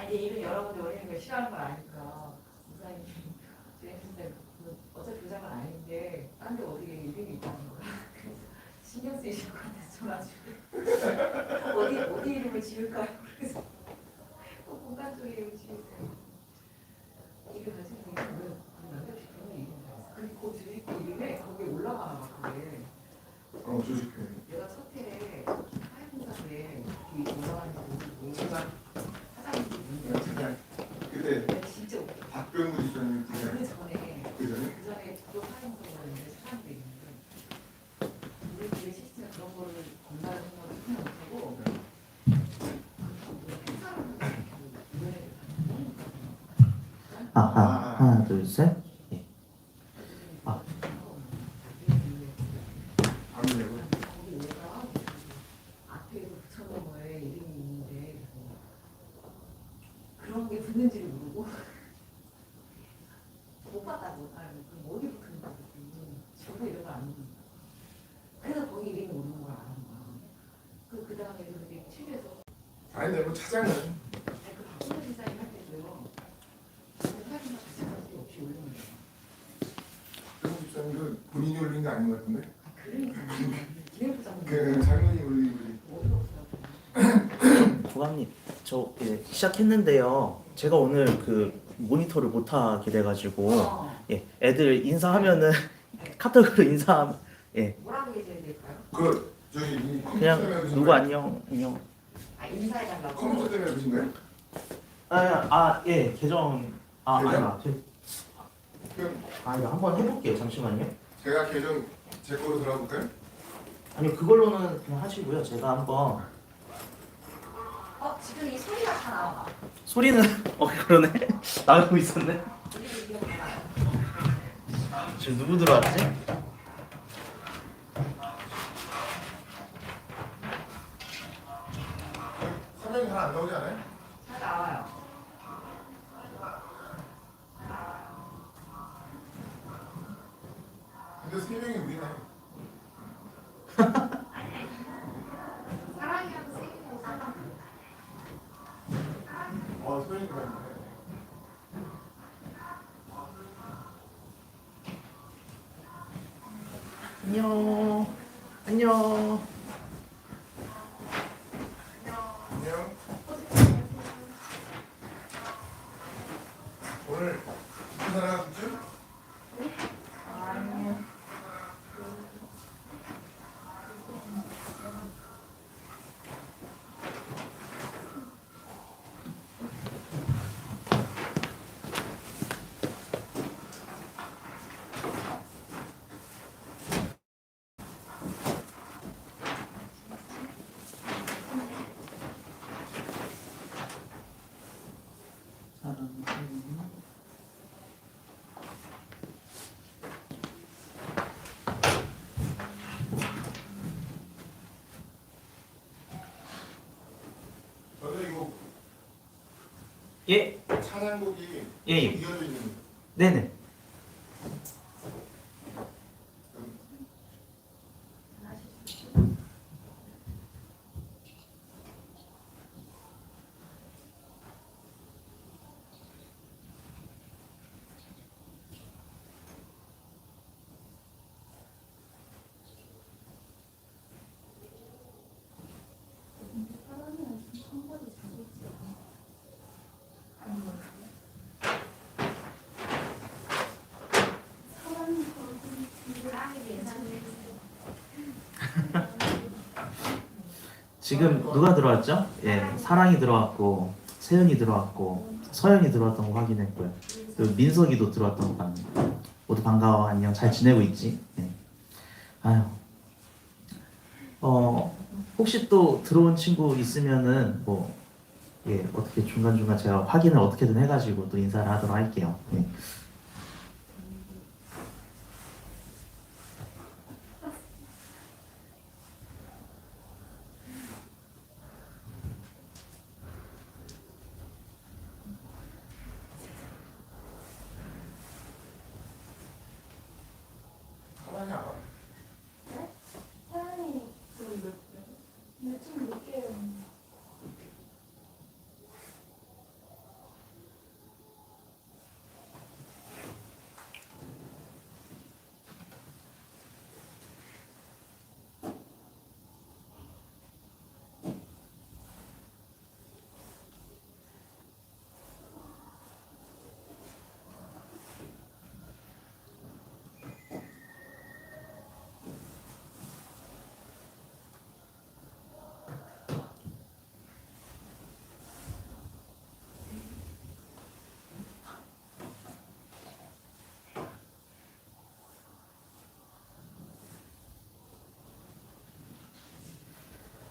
아니 이런 여러분들 올리는 걸 싫어하는 걸 아니까 목사님 주임선생 어차피 부장은 아닌데 딴 데 어디에 이름이 있다는 거야. 그래서 신경 쓰이실 것 같아서 어디 이름을 지을까요? 그래서 꼭 공간 쪽에 이름을 지으세요. 이게 가지고 있는 왜 남자친구는 이름이 있어. 그리고 그 주식 이름에 거기에 올라가나 봐 그게. 주식회. 내가 첫 회에 하얀공사에 이렇게 올라가는 거 보고 제가 사장님이 문제였어요. 그때 진짜 웃겨. 박병구 집사님 그 전에 그 전에 또 하얀공사였는데 사람들이 있는데 우리 집에 시스템 그런 거를 건달을 생각을 전혀 못하고 하나 둘 셋. 예. 아무래도 거기 얘가 앞에 붙여놓은 거에 이름이 있는데 그런 게 붙는지를 모르고 못 봤다고. 그럼 어디 붙는 거지? 저도 이런 걸 안 보는 거야. 그래서 거기 이름이 오는 걸 아는 거야. 그 다음에 근데 TV에서 아니 근데 뭐 찾아는 그 박근혜 기자님 할 때도요. 사진 자체가 없이 올리는 거야. 박병구 집사님 그 본인이 올린 게 아닌 것 같은데 그러니까 기획부장님 그 장면이 올린 어이가 없어요. 부장님 저 시작했는데요. 제가 오늘 그 모니터를 못 하게 돼가지고 애들 인사하면은 카톡으로 인사하면 뭐라고 얘기해야 될까요? 그 저기 이 컴퓨터 그냥 때문에 그러신 누구 거예요? 안녕. 아 인사해달라고. 컴퓨터 때문에 그러신 거예요? 계정 계정? 아니야. 그럼 이거 한번 해볼게요. 잠시만요. 제가 계정 제 거로 들어가 볼까요? 아니요 그걸로는 그냥 하시고요. 제가 한번 지금 이 소리가 다 나와. 소리는 그러네. 나가고 있었네. 우리 기억 나요. 지금 누구 들어왔지? 화면이 잘 안 나오지 않아요? 잘 나와요. 근데 세 명이 우리네. 사랑이랑 세기고 사랑. 소연이 들어있네. 안녕. 안녕. 오늘 인사나 듣죠? 저는 이거 예. 찬양곡이 예. 이어져 있는 네네. 지금 누가 들어왔죠? 사랑이 들어왔고 세연이 들어왔고 서연이 들어왔던 거 확인했고요. 그리고 민석이도 들어왔던 거 봤네요. 모두 반가워. 안녕. 잘 지내고 있지? 네. 아유. 혹시 또 들어온 친구 있으면은 어떻게 중간중간 제가 확인을 어떻게든 해가지고 또 인사를 하도록 할게요. 네. 사랑이 알아? 사랑이 근데 좀 늦게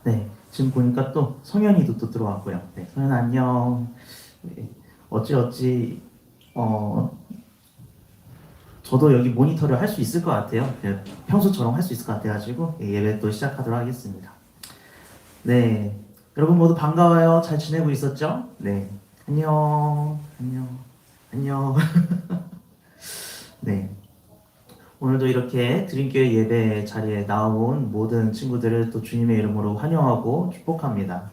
네, 지금 보니까 또 성현이도 또 들어왔고요. 네, 성현 안녕. 네, 어찌 저도 여기 모니터를 할 수 있을 것 같아요. 네, 평소처럼 할 수 있을 것 같아가지고 예배 또 시작하도록 하겠습니다. 네, 여러분 모두 반가워요. 잘 지내고 있었죠? 네, 안녕. 네, 오늘도 이렇게 드림교회 예배 자리에 나온 모든 친구들을 또 주님의 이름으로 환영하고 축복합니다.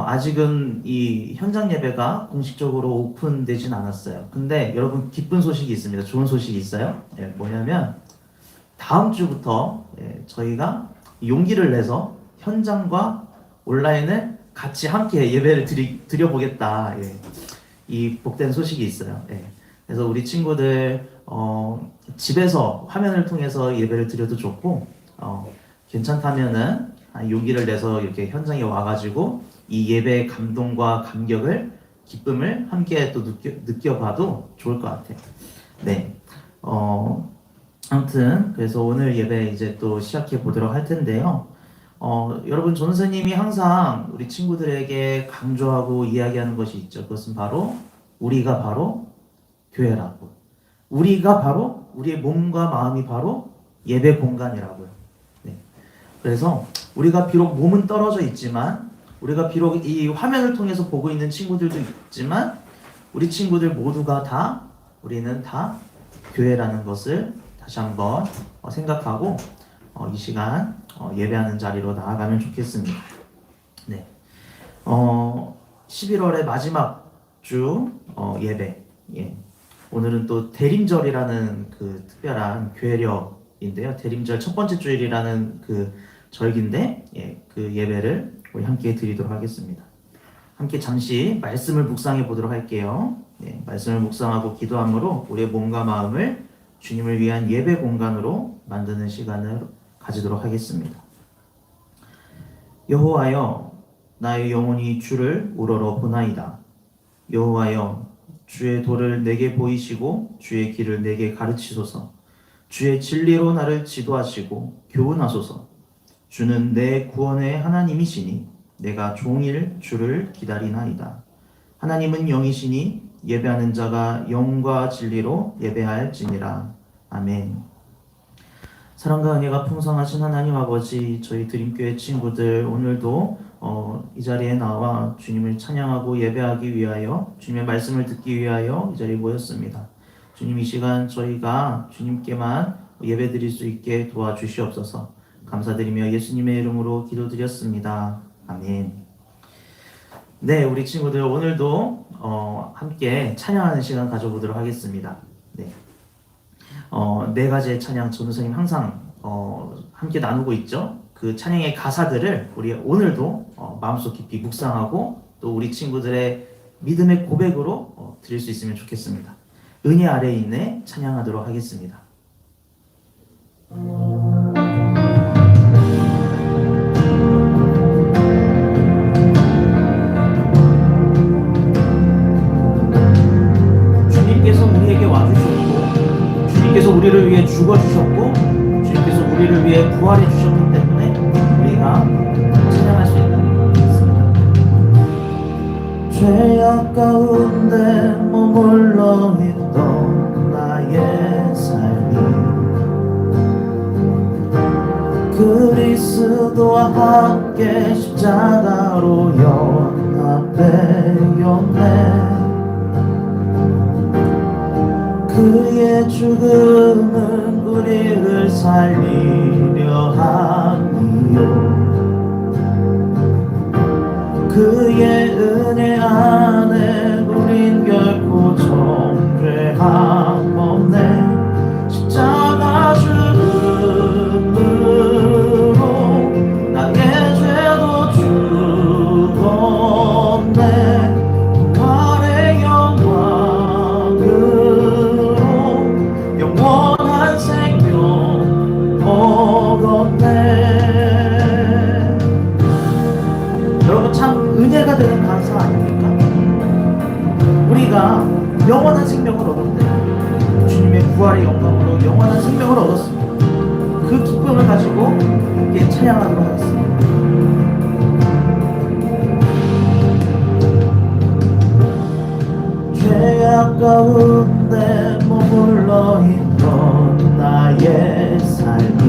아직은 이 현장 예배가 공식적으로 오픈되진 않았어요. 근데 여러분 기쁜 소식이 있습니다. 좋은 소식이 있어요. 예, 뭐냐면 다음 주부터 저희가 용기를 내서 현장과 온라인을 같이 함께 예배를 드려보겠다. 예, 이 복된 소식이 있어요. 예, 그래서 우리 친구들 집에서 화면을 통해서 예배를 드려도 좋고 괜찮다면은 용기를 내서 이렇게 현장에 와가지고 이 예배의 감동과 감격을 기쁨을 함께 또 느껴봐도 좋을 것 같아요. 네. 아무튼 그래서 오늘 예배 이제 또 시작해 보도록 할 텐데요. 여러분 전선생님이 항상 우리 친구들에게 강조하고 이야기하는 것이 있죠. 그것은 바로 우리가 바로 교회라고. 우리가 바로 우리의 몸과 마음이 바로 예배 공간이라고요. 네. 그래서 우리가 비록 몸은 떨어져 있지만 우리가 비록 이 화면을 통해서 보고 있는 친구들도 있지만 우리 친구들 모두가 다 우리는 다 교회라는 것을 다시 한번 생각하고 이 시간 예배하는 자리로 나아가면 좋겠습니다. 네. 11월의 마지막 주 예배. 예. 오늘은 또 대림절이라는 그 특별한 교회력인데요. 대림절 첫 번째 주일이라는 그 절기인데 그 예배를 우리 함께 드리도록 하겠습니다. 함께 잠시 말씀을 묵상해 보도록 할게요. 말씀을 묵상하고 기도함으로 우리의 몸과 마음을 주님을 위한 예배 공간으로 만드는 시간을 가지도록 하겠습니다. 여호와여, 나의 영혼이 주를 우러러 보나이다. 여호와여, 주의 도를 내게 보이시고 주의 길을 내게 가르치소서. 주의 진리로 나를 지도하시고 교훈하소서. 주는 내 구원의 하나님이시니 내가 종일 주를 기다리나이다. 하나님은 영이시니 예배하는 자가 영과 진리로 예배할지니라. 아멘. 사랑과 은혜가 풍성하신 하나님 아버지, 저희 드림교회 친구들 오늘도 이 자리에 나와 주님을 찬양하고 예배하기 위하여 주님의 말씀을 듣기 위하여 이 자리에 모였습니다. 주님, 이 시간 저희가 주님께만 예배드릴 수 있게 도와주시옵소서. 감사드리며 예수님의 이름으로 기도드렸습니다. 아멘. 네, 우리 친구들 오늘도 함께 찬양하는 시간 가져보도록 하겠습니다. 네, 네 가지의 찬양 전도사님 항상 함께 나누고 있죠. 그 찬양의 가사들을 우리 오늘도 마음속 깊이 묵상하고 또 우리 친구들의 믿음의 고백으로 드릴 수 있으면 좋겠습니다. 은혜 아래에 있네 찬양하도록 하겠습니다. 주님께서 우리에게 와주셨고 주님께서 우리를 위해 죽어주셨고 주님께서 우리를 위해 부활해 주셨기 때문에 우리가 찬양할 수 있는 것입니다. 죄악 가운데 머물러 있던 나의 삶이 그리스도와 함께 십자가로 연합되었네. 그의 죽음은 우리를 살리려 함이요 그의 은혜 안에 우린 결코 정죄함 없네. 십자가 죽음으로 나의 죄도 죽었네. 부활의 영광으로 영원한 생명 얻었네. 여러분 참 은혜가 되는 가사 아닙니까? 우리가 영원한 생명을 얻었대. 주님의 부활의 영광으로 영원한 생명을 얻었습니다. 그 기쁨을 가지고 함께 찬양하도록 하겠습니다. 가운데 머물러 있던 나의 삶이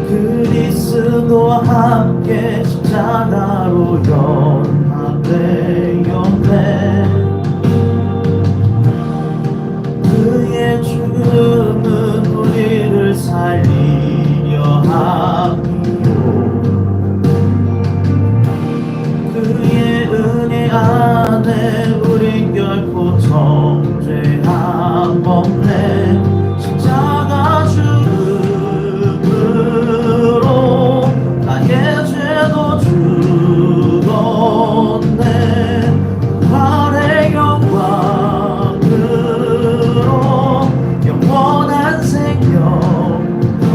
그리스도와 함께 십자가로 연합되었네. 그의 죽음은 우리를 살리려 함이요 그의 은혜 안에 우린 결코 정죄함 없네. 십자가 죽음으로 나의 죄도 죽었네. 부활의 영광으로 영원한 생명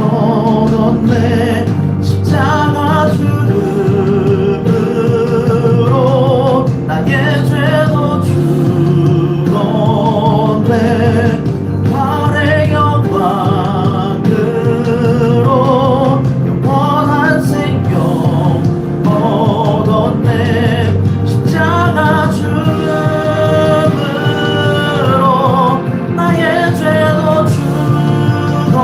얻었네. 십자가 죽음으로 나의 죄도 죽었네. 부활의 영광으로 영원한 생명 얻었네. 십자가 죽음으로 나의 죄도 죽었네.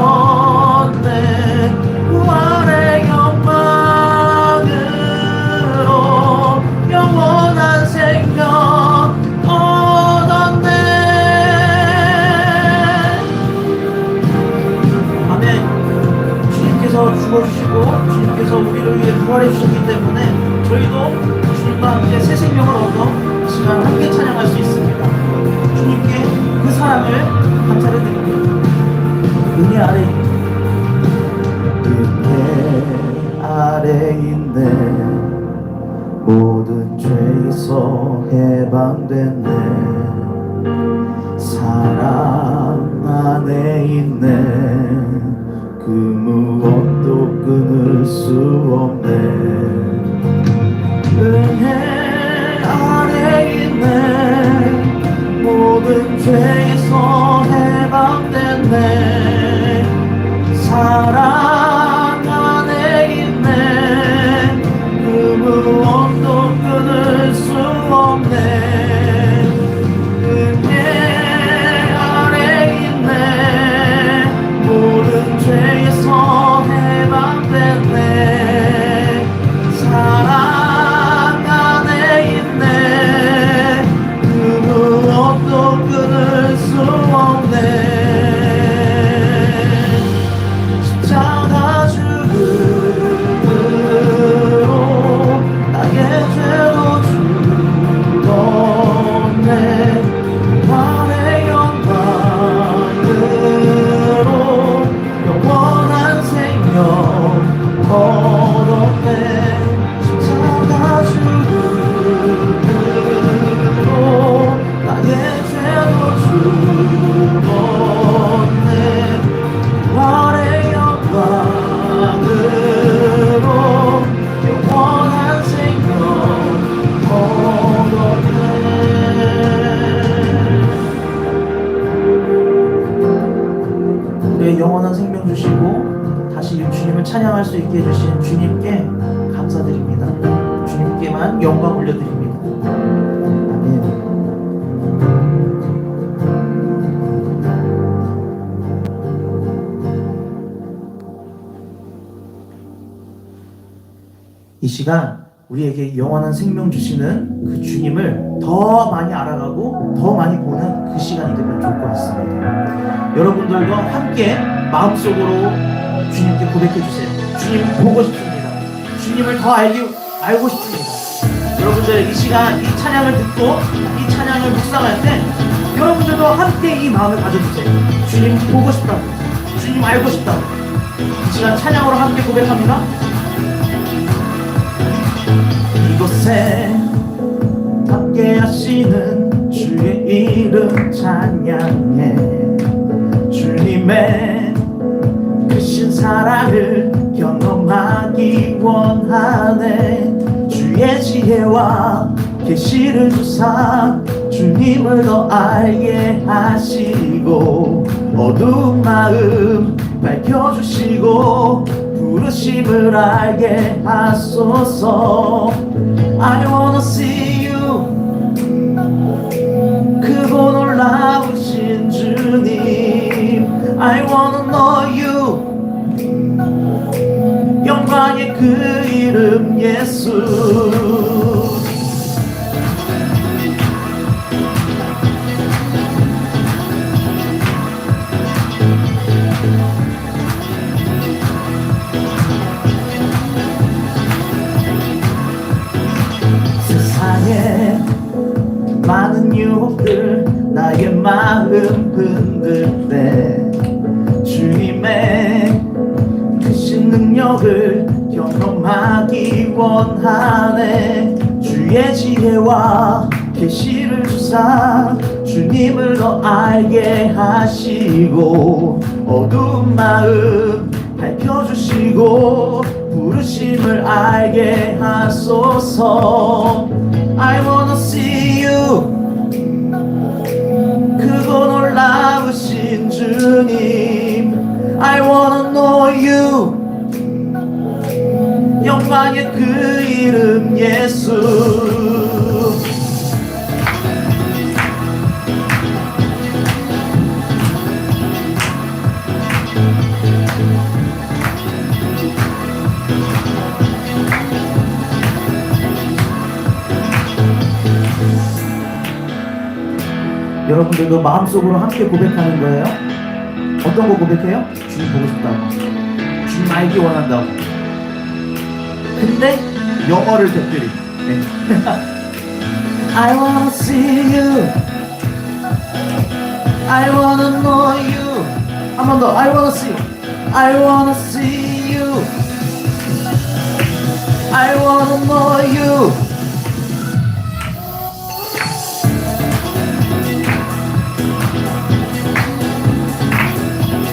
부활의 영광으로 영원한 생명 얻었네. 아멘. 주님께서 죽어주시고 주님께서 우리를 위해 부활해 주셨기 때문에 저희도 주님과 함께 새 생명을 얻어 이 시간 함께 찬양할 수 있습니다. 주님께 그 사랑을 감사를 드립니다. 은혜 아래 은혜 아래 있네. 모든 죄에서 해방됐네. 사랑 안에 있네. 그 무엇도 끊을 수 없네. 은혜 아래 있네. 모든 죄에서 해방됐네. 사랑 안에 있네. 그 무엇도 끊을 수 없네. 은혜 아래 있네. 모든 죄에서 해방됐네. 사랑 안에 있네. 그 무엇도 끊을 수 없네. 십자가 죽음으로 나의 죄도 죽었네. 부활의 영광으로 영원한 생명 얻었네. 십자가 죽음으로 나의 죄도 죽었네. 부활의 영광으로 영원한 생명 얻었네. 우리의 영원한 생명 주시고 다시 주님을 찬양할 수 있게 해주신 주님께 감사드립니다. 주님께만 영광 올려드립니다. 아멘. 이 시간 우리에게 영원한 생명 주시는 그 주님을 더 많이 알아가고 더 많이 보는 그 시간이 되면 좋을 것 같습니다. 여러분들도 함께 마음속으로 주님께 고백해 주세요. 주님 보고 싶습니다. 주님을 더 알고 싶습니다. 여러분들 이 시간 이 찬양을 듣고 이 찬양을 묵상할 때 여러분들도 함께 이 마음을 가져주세요. 주님 보고 싶다. 주님 알고 싶다. 이 시간 찬양으로 함께 고백합니다. 이곳에 함께 하시는 주의 이름 찬양해. 주님의 크신 사랑을 경험하기 원하네. 주의 지혜와 계시를 주사 주님을 더 알게 하시고 어두운 마음 밝혀주시고 부르심을 알게 하소서. I wanna see you, I wanna know you. 영광의 그 이름 예수. 세상에 많은 유혹들 나의 마음 흔들 때 주님의 크신 능력을 경험하기 원하네. 주의 지혜와 계시를 주사 주님을 더 알게 하시고 어두운 마음 밝혀주시고 부르심을 알게 하소서. I wanna see you. 크고 놀라우신 주님. I wanna know you. 영광의 그 이름 예수. 여러분들도 마음속으로 함께 고백하는 거예요. 어떤 거 고백해요? 주님 보고 싶다고, 주님 알기 원한다고. 근데 영어를 곁들이. 네. I wanna see you. I wanna know you. 한 번 더. I wanna see you. I wanna see you. I wanna know you.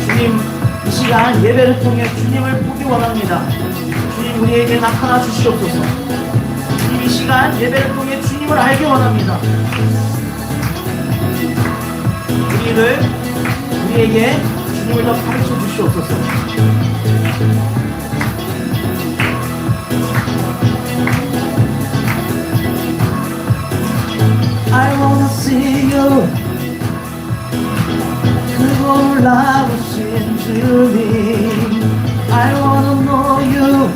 주님, 이 시간 예배를 통해 주님을 보기 원합니다. 주님, 우리에게 나타나 주시옵소서. 주님, 이 시간 예배를 통해 주님을 알기 원합니다. 우리에게 주님을 더 가르쳐 주시옵소서. I wanna see you. 크고 놀라우신 주님. I wanna know you.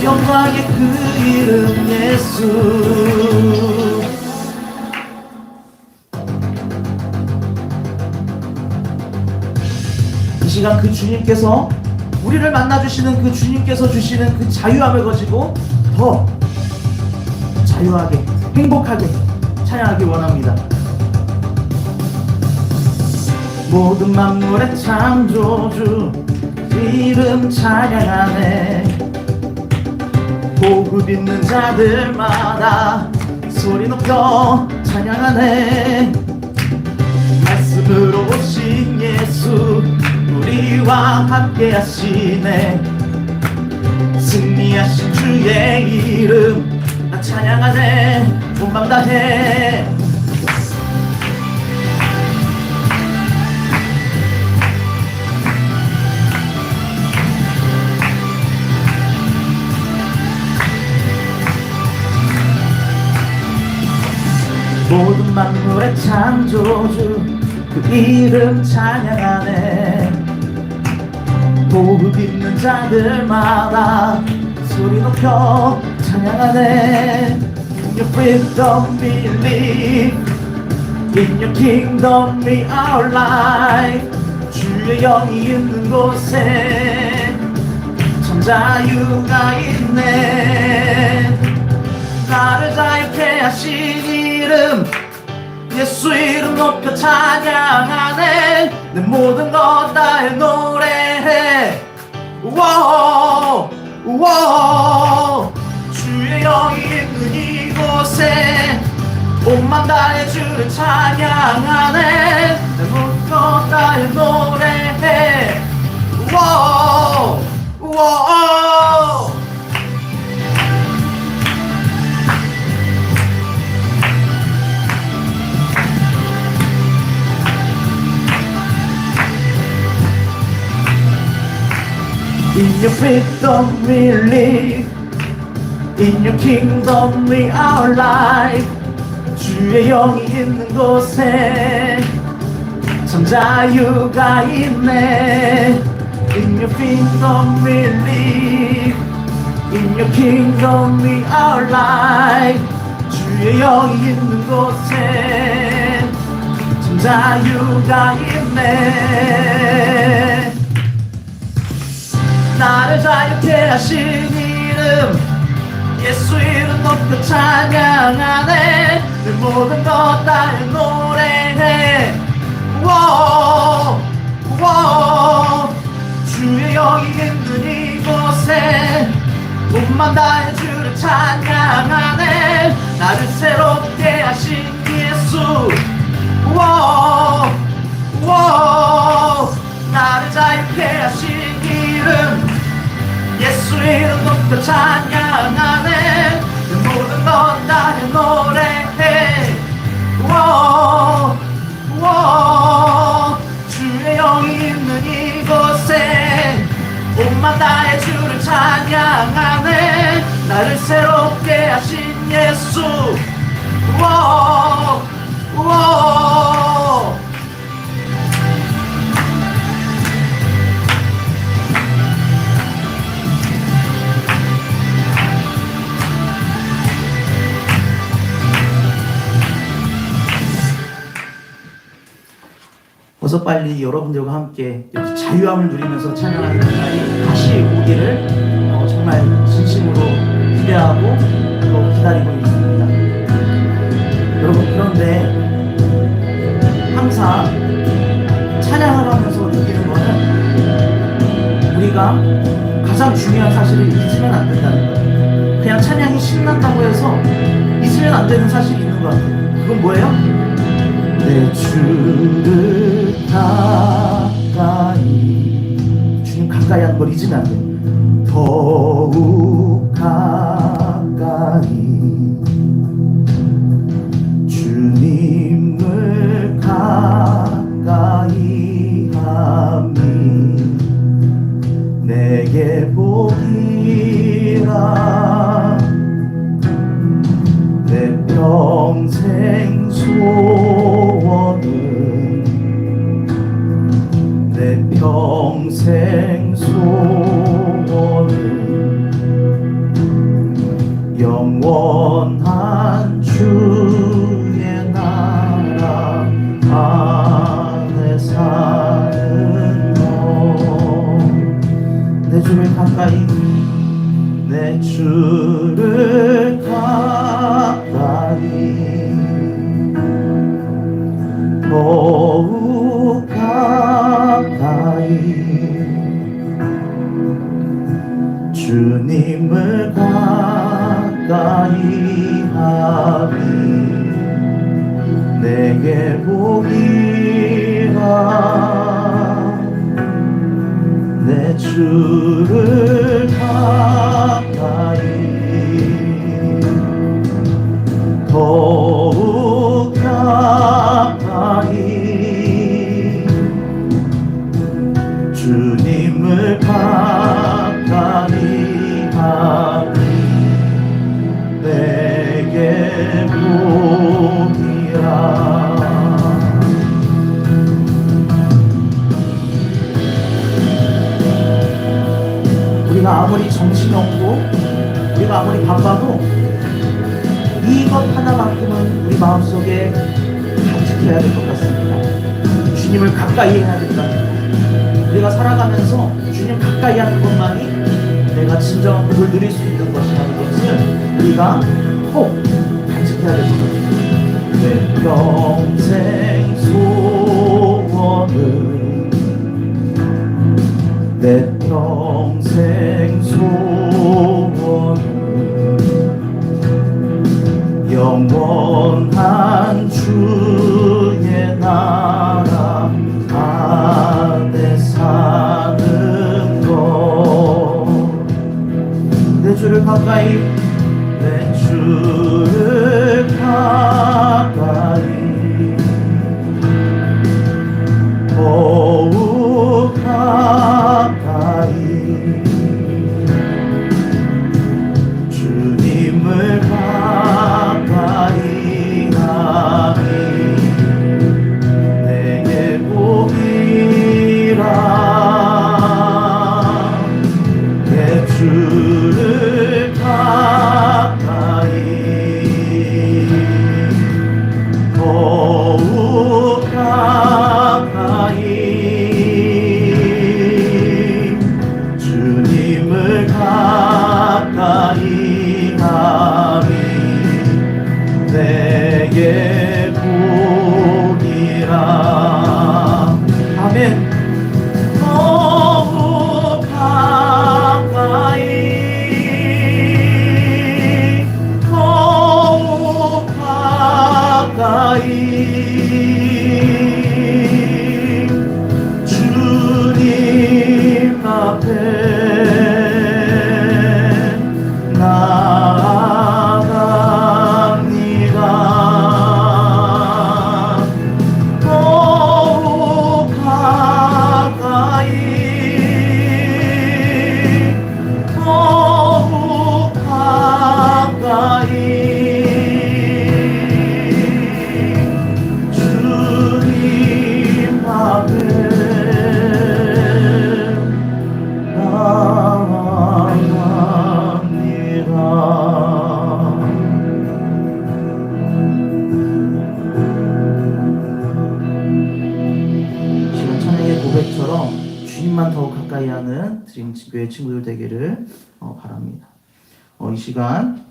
영광의 그 이름 예수. 이 시간 그 주님께서 우리를 만나주시는 그 주님께서 주시는 그 자유함을 가지고 더 자유하게 행복하게 찬양하기 원합니다. 모든 만물의 창조주 이름 찬양하네. 호흡 있는 자들마다 소리 높여 찬양하네. 말씀으로 오신 예수 우리와 함께 하시네. 승리하신 주의 이름 나 찬양하네. 본방 다해. 모든 만물의 창조주 그 이름 찬양하네. 호흡 있는 자들마다 소리 높여 찬양하네. In your freedom we live, in your kingdom we our life. 주의 영이 있는 곳에 참 자유가 있네. 나를 자유케 하신 이름 예수 이름 높여 찬양하네. 내 모든 것 다해 노래해. 우와, 우와. 주의 영이 있는 이곳에 온맘 다해 주를 찬양하네. 내 모든 것 다해 노래해. 우와, 우와. In your freedom we live, in your kingdom we our life. 주의 영이 있는 곳에 참 참 자유가 있네. In your kingdom we live, in your kingdom we are alive. 주의 영이 있는 곳에 참 자유가 있네. 나를 자유케 하신 이름, 예수 이름 높여 찬양하네. 내 모든 것 다해 노래해. 워 주의 영이 있는 이곳에 몸만 다해 주를 찬양하네. 나를 새롭게 하신 예수. 나를 자유케 하신 이름, 예수 이름 높여 찬양하네. 내 모든 것 다해 노래해. 주의 영이 있는 이곳에 온만 다해 주를 찬양하네. 나를 새롭게 하신 예수. 어서 빨리 여러분들과 함께 이렇게 자유함을 누리면서 찬양하는 날이 다시 오기를 정말 진심으로 기대하고 또 기다리고 있습니다. 여러분, 그런데 항상 찬양을 하면서 느끼는 거는 우리가 가장 중요한 사실을 잊으면 안 된다는 거예요. 그냥 찬양이 신난다고 해서 잊으면 안 되는 사실이 있는 것 같아요. 그건 뭐예요? 내 주를 가까이, 주님 가까이 하는 걸 잊으면 안 돼. 더욱 가까이 주님을 가까이 함이 내게 복이라. 내 평생 소원은, 내 평생 소원은 영원한 주의 나라 안에 사는 것. 내 주를 가까이, 내 주를 가까이 더욱 가까이 주님을 가까이 하리. 내게 복이라. 내 주를 가까이 더욱 가까이 주님을 가까이 하리. 내게 복이라. 우리가 아무리 정신이 없고 우리가 아무리 바빠도 이것 하나만큼은 우리 마음속에 간직해야 될 것 같습니다. 주님을 가까이 해야 된다. 우리가 살아가면서 주님 가까이 하는 것만이 내가 진정한 복을 누릴 수 있는 것이라는 것을 우리가 꼭 간직해야 될 것 같습니다. 내 평생 소원은, 내 평생 소원은 영원한 주의 나라 안에 사는 것. 내 주를 가까이, 내 주를 가까이 더욱 가까이 주님을 가까이 하리. 내게 복이라. 지금 찬양의 고백처럼 주님만 더욱 가까이 하는 드림교회 친구들 되기를 바랍니다. 이 시간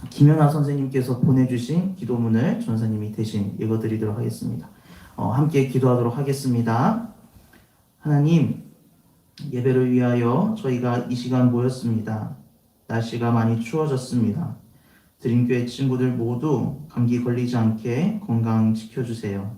김연아 선생님께서 보내주신 기도문을 전사님이 대신 읽어드리도록 하겠습니다. 함께 기도하도록 하겠습니다. 하나님, 예배를 위하여 저희가 이 시간 모였습니다. 날씨가 많이 추워졌습니다. 드림교회 친구들 모두 감기 걸리지 않게 건강 지켜주세요.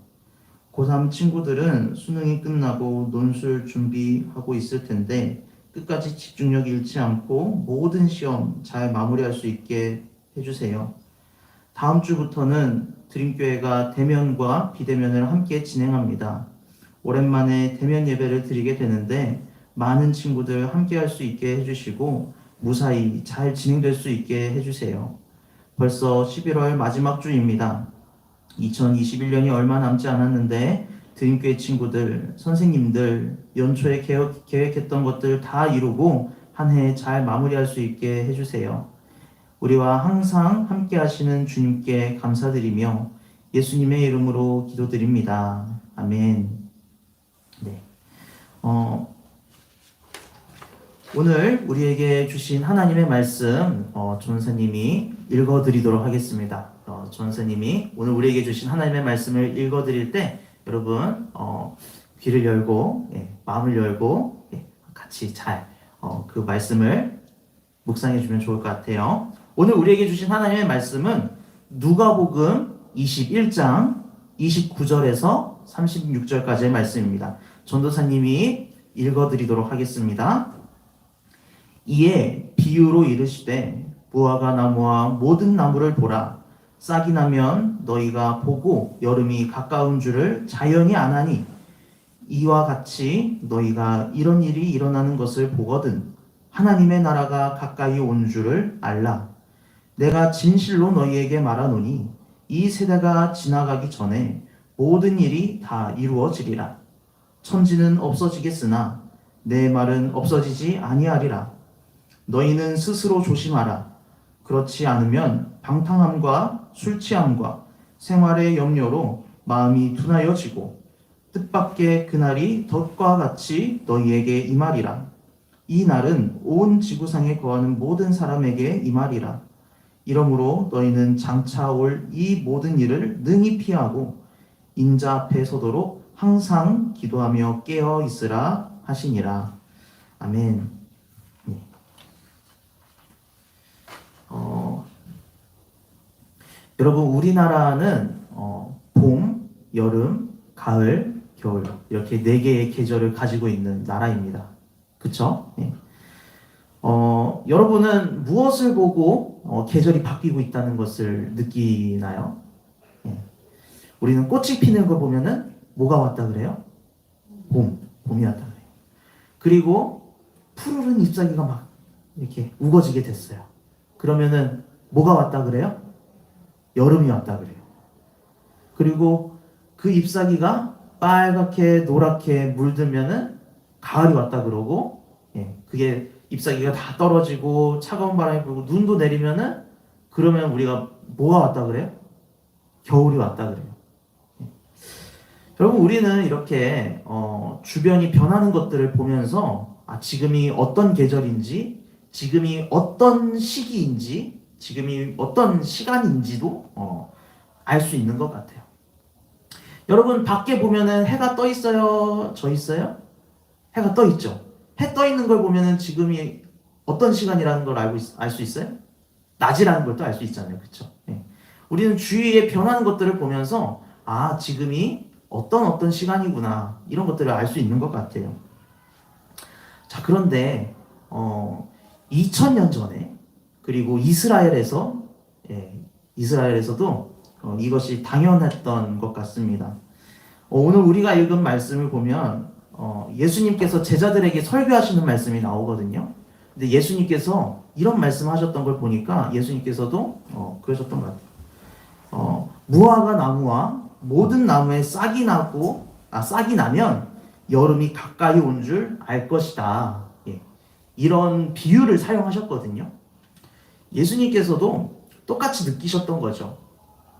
고3 친구들은 수능이 끝나고 논술 준비하고 있을 텐데 끝까지 집중력 잃지 않고 모든 시험 잘 마무리할 수 있게 해주세요. 다음 주부터는 드림교회가 대면과 비대면을 함께 진행합니다. 오랜만에 대면 예배를 드리게 되는데 많은 친구들 함께 할 수 있게 해주시고 무사히 잘 진행될 수 있게 해주세요. 벌써 11월 마지막 주입니다. 2021년이 얼마 남지 않았는데 드림교회 친구들, 선생님들 연초에 계획했던 것들 다 이루고 한 해 잘 마무리할 수 있게 해주세요. 우리와 항상 함께 하시는 주님께 감사드리며 예수님의 이름으로 기도드립니다. 아멘. 네. 오늘 우리에게 주신 하나님의 말씀 전사님이 읽어드리도록 하겠습니다. 전사님이 오늘 우리에게 주신 하나님의 말씀을 읽어드릴 때 여러분 귀를 열고 마음을 열고 같이 잘 그 말씀을 묵상해 주면 좋을 것 같아요. 오늘 우리에게 주신 하나님의 말씀은 누가복음 21장 29절에서 36절까지의 말씀입니다. 전도사님이 읽어드리도록 하겠습니다. 이에 비유로 이르시되 무화과 나무와 모든 나무를 보라. 싹이 나면 너희가 보고 여름이 가까운 줄을 자연히 아나니 이와 같이 너희가 이런 일이 일어나는 것을 보거든 하나님의 나라가 가까이 온 줄을 알라. 내가 진실로 너희에게 말하노니 이 세대가 지나가기 전에 모든 일이 다 이루어지리라. 천지는 없어지겠으나 내 말은 없어지지 아니하리라. 너희는 스스로 조심하라. 그렇지 않으면 방탕함과 술 취함과 생활의 염려로 마음이 둔하여지고 뜻밖의 그날이 덫과 같이 너희에게 임하리라. 이 날은 온 지구상에 거하는 모든 사람에게 임하리라. 이러므로 너희는 장차 올 이 모든 일을 능히 피하고 인자 앞에 서도록 항상 기도하며 깨어 있으라 하시니라. 아멘. 여러분 우리나라는 봄, 여름, 가을, 겨울 이렇게 4개의 계절을 가지고 있는 나라입니다. 그쵸? 네. 여러분은 무엇을 보고 계절이 바뀌고 있다는 것을 느끼나요? 네. 우리는 꽃이 피는 걸 보면은 뭐가 왔다 그래요? 봄이 왔다 그래요. 그리고 푸르른 잎사귀가 막 이렇게 우거지게 됐어요. 그러면은 뭐가 왔다 그래요? 여름이 왔다 그래요. 그리고 그 잎사귀가 빨갛게 노랗게 물들면은 가을이 왔다 그러고, 그게 잎사귀가 다 떨어지고 차가운 바람이 불고 눈도 내리면은 그러면 우리가 뭐가 왔다 그래요? 겨울이 왔다 그래요. 여러분 우리는 이렇게 주변이 변하는 것들을 보면서 지금이 어떤 계절인지, 지금이 어떤 시기인지, 지금이 어떤 시간인지도 알 수 있는 것 같아요. 여러분 밖에 보면은 해가 떠 있어요? 져 있어요? 해가 떠 있죠. 해 떠 있는 걸 보면은 지금이 어떤 시간이라는 걸 알 수 있어요? 낮이라는 걸 또 알 수 있잖아요. 그렇죠? 네. 우리는 주위에 변하는 것들을 보면서 지금이 어떤 시간이구나 이런 것들을 알 수 있는 것 같아요. 자, 그런데 2000년 전에 그리고 이스라엘에서도 이것이 당연했던 것 같습니다. 오늘 우리가 읽은 말씀을 보면 예수님께서 제자들에게 설교하시는 말씀이 나오거든요. 근데 예수님께서 이런 말씀하셨던 걸 보니까 예수님께서도 그러셨던 것 같아요. 무화과 나무와 모든 나무에 싹이 나면 여름이 가까이 온 줄 알 것이다. 이런 비유를 사용하셨거든요. 예수님께서도 똑같이 느끼셨던 거죠.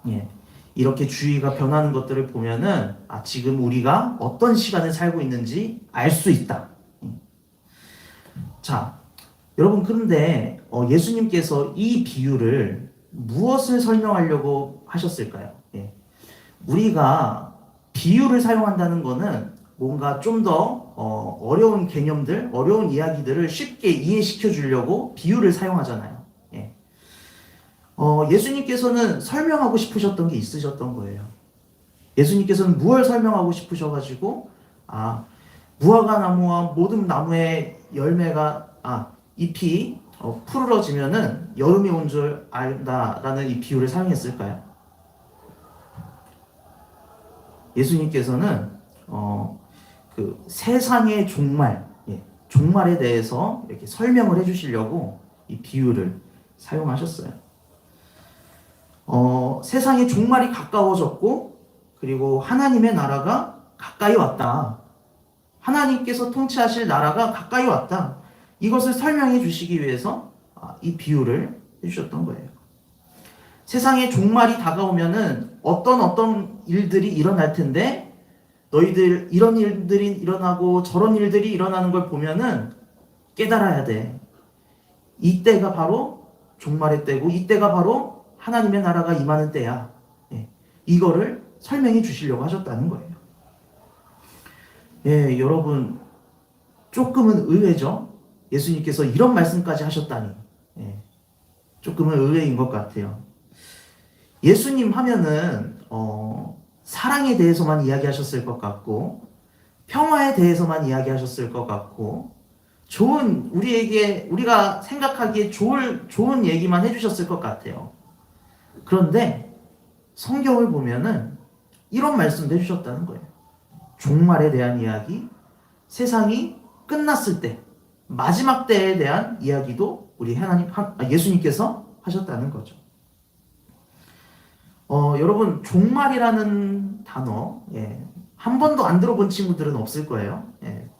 예. 이렇게 주위가 변하는 것들을 보면은 지금 우리가 어떤 시간을 살고 있는지 알 수 있다. 자, 여러분 그런데 예수님께서 이 비유를 무엇을 설명하려고 하셨을까요? 예. 우리가 비유를 사용한다는 것은 뭔가 좀 더 어려운 개념들, 어려운 이야기들을 쉽게 이해시켜 주려고 비유를 사용하잖아요. 예. 예수님께서는 설명하고 싶으셨던 게 있으셨던 거예요. 예수님께서는 무엇을 설명하고 싶으셔가지고 무화과 나무와 모든 나무의 열매가 잎이 푸르러지면은 여름이 온 줄 안다라는 이 비유를 사용했을까요? 예수님께서는 그 세상의 종말, 종말에 대해서 이렇게 설명을 해주시려고 이 비유를 사용하셨어요. 세상의 종말이 가까워졌고, 그리고 하나님의 나라가 가까이 왔다. 하나님께서 통치하실 나라가 가까이 왔다. 이것을 설명해 주시기 위해서 이 비유를 해주셨던 거예요. 세상의 종말이 다가오면은 어떤 일들이 일어날 텐데, 너희들 이런 일들이 일어나고 저런 일들이 일어나는 걸 보면은 깨달아야 돼. 이때가 바로 종말의 때고, 이때가 바로 하나님의 나라가 임하는 때야. 이거를 설명해 주시려고 하셨다는 거예요. 여러분 조금은 의외죠? 예수님께서 이런 말씀까지 하셨다니. 조금은 의외인 것 같아요. 예수님 하면은 사랑에 대해서만 이야기하셨을 것 같고, 평화에 대해서만 이야기하셨을 것 같고, 우리가 생각하기에 좋은 얘기만 해주셨을 것 같아요. 그런데 성경을 보면은 이런 말씀도 해주셨다는 거예요. 종말에 대한 이야기, 세상이 끝났을 때, 마지막 때에 대한 이야기도 예수님께서 하셨다는 거죠. 여러분, 종말이라는 단어, 한 번도 안 들어본 친구들은 없을 거예요.